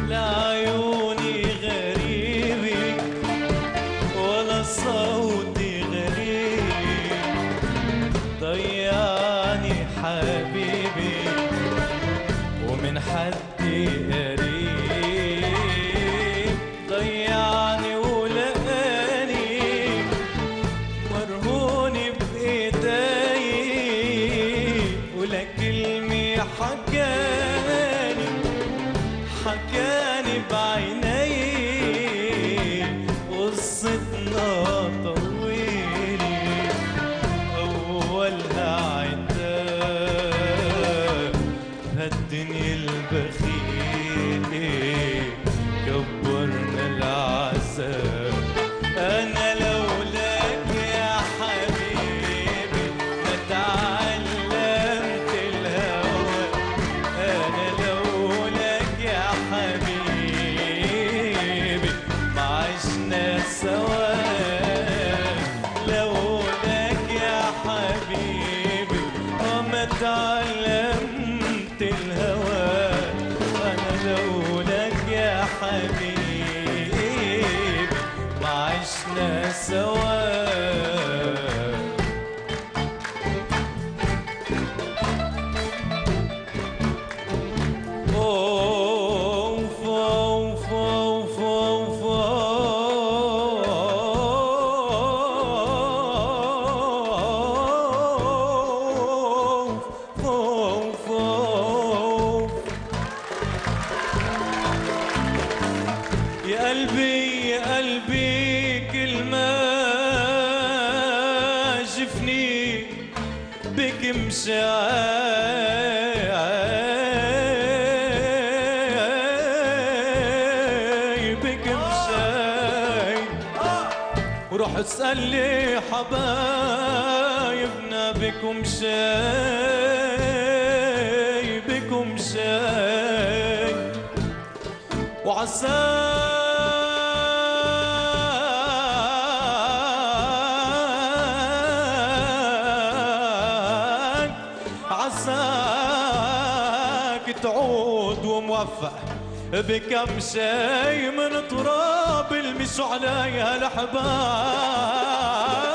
لعيوني غريبي ولا صوتي غريب، ضيعني حبيبي ومن حدي قريب، ضيعني ولقاني مرهوني بإيدي، ولا كلمة حكاني بعيني، قصتنا طويلة أولها عتاب، هالدنيا البخيلة كبرنا العذاب. أنا لولاك يا حبيبي ما تعلمت الهوى، أنا لولاك يا حبيبي ما عشنا سوا، لولاك يا حبيبي ما تعلمت الهوى، أنا لولاك يا حبيبي ما عشنا سوا. يا قلبي كل ما شفني بك مشاي، بك مشاي، وروح اسأل لي حبايبنا بكم شاي، بكم شاي، عساك تعود وموفق بكم شي من تراب المشوا عليها الأحباب.